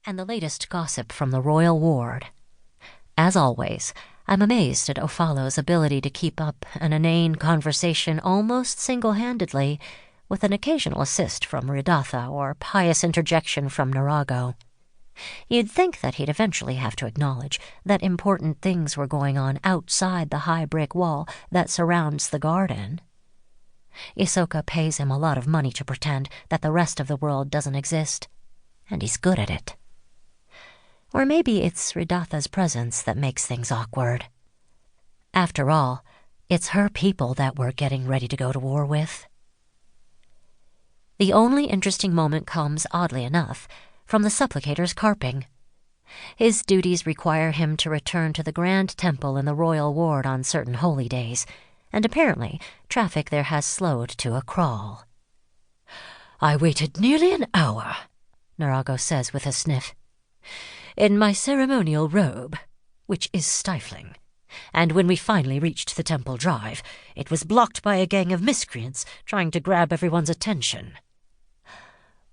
and the latest gossip from the royal ward. As always, I'm amazed at Ophalo's ability to keep up an inane conversation almost single-handedly, with an occasional assist from Ridatha or pious interjection from Narago. You'd think that he'd eventually have to acknowledge that important things were going on outside the high brick wall that surrounds the garden. Isoka pays him a lot of money to pretend that the rest of the world doesn't exist, and he's good at it. Or maybe it's Ridatha's presence that makes things awkward. After all, it's her people that we're getting ready to go to war with. The only interesting moment comes, oddly enough, from the supplicator's carping. His duties require him to return to the Grand Temple in the royal ward on certain holy days, and apparently traffic there has slowed to a crawl. "I waited nearly an hour," Narago says with a sniff, "in my ceremonial robe, which is stifling, and when we finally reached the temple drive, it was blocked by a gang of miscreants trying to grab everyone's attention."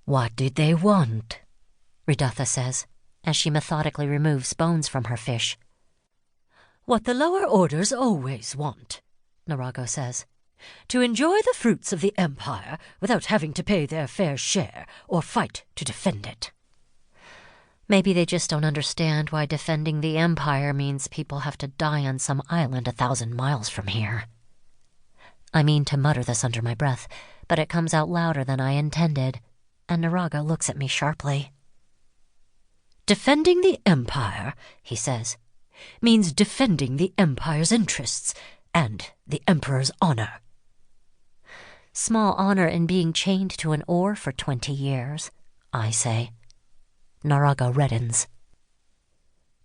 "What did they want?" Ridatha says, as she methodically removes bones from her fish. "What the lower orders always want," Narago says. "To enjoy the fruits of the Empire without having to pay their fair share or fight to defend it." Maybe they just don't understand why defending the Empire means people have to die on some island 1,000 miles from here. I mean to mutter this under my breath, but it comes out louder than I intended, and Narago looks at me sharply. "Defending the Empire," he says, "means defending the Empire's interests and the Emperor's honor." Small honor in being chained to an oar for 20 years, I say. Narago reddens.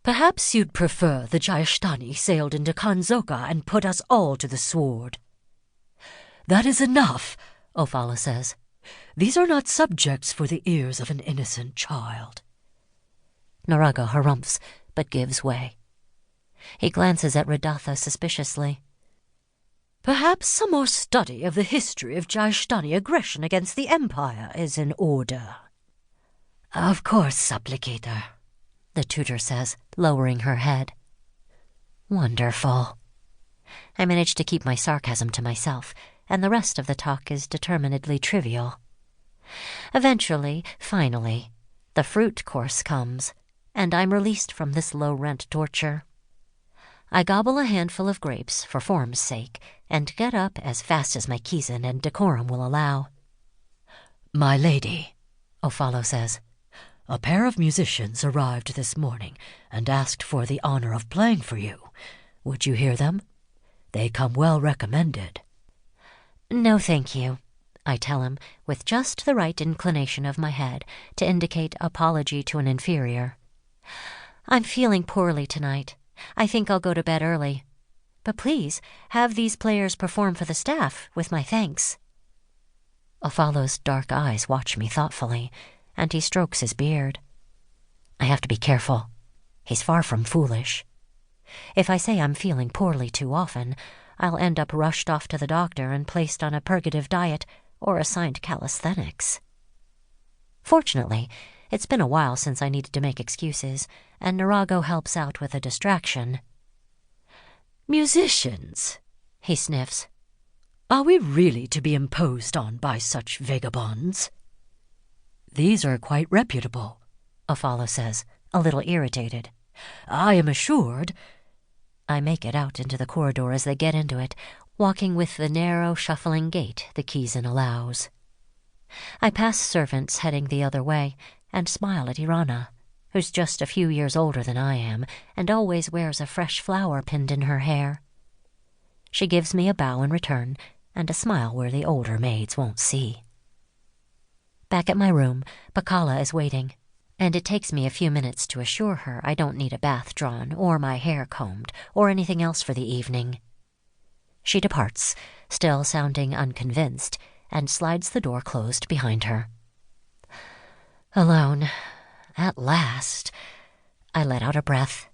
"Perhaps you'd prefer the Jayashtani sailed into Kahnzoka and put us all to the sword." "That is enough," Ophalo says. "These are not subjects for the ears of an innocent child." Narago harumphs, but gives way. He glances at Ridatha suspiciously. "Perhaps some more study of the history of Jayashtani aggression against the Empire is in order." "Of course, supplicator," the tutor says, lowering her head. Wonderful. I manage to keep my sarcasm to myself, and the rest of the talk is determinedly trivial. Eventually, finally, the fruit course comes, and I'm released from this low-rent torture. I gobble a handful of grapes for form's sake, and get up as fast as my kizun and decorum will allow. "My lady," Ophalo says, "a pair of musicians arrived this morning and asked for the honor of playing for you. Would you hear them? They come well recommended." "No, thank you," I tell him, with just the right inclination of my head to indicate apology to an inferior. "I'm feeling poorly tonight. I think I'll go to bed early. But please, have these players perform for the staff, with my thanks." Ophalo's dark eyes watch me thoughtfully, and he strokes his beard. I have to be careful. He's far from foolish. If I say I'm feeling poorly too often, I'll end up rushed off to the doctor and placed on a purgative diet or assigned calisthenics. Fortunately, it's been a while since I needed to make excuses, and Narago helps out with a distraction. "Musicians," he sniffs. "Are we really to be imposed on by such vagabonds?" "These are quite reputable," Ophalo says, a little irritated. "I am assured—" I make it out into the corridor as they get into it, walking with the narrow, shuffling gait the kizun allows. I pass servants heading the other way and smile at Irana, who's just a few years older than I am and always wears a fresh flower pinned in her hair. She gives me a bow in return and a smile where the older maids won't see. Back at my room, Pakala is waiting, and it takes me a few minutes to assure her I don't need a bath drawn or my hair combed or anything else for the evening. She departs, still sounding unconvinced, and slides the door closed behind her. Alone. At last. I let out a breath.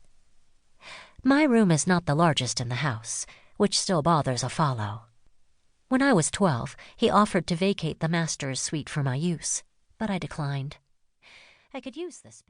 My room is not the largest in the house, which still bothers Ophalo. When I was 12, he offered to vacate the master's suite for my use, but I declined. I could use the space.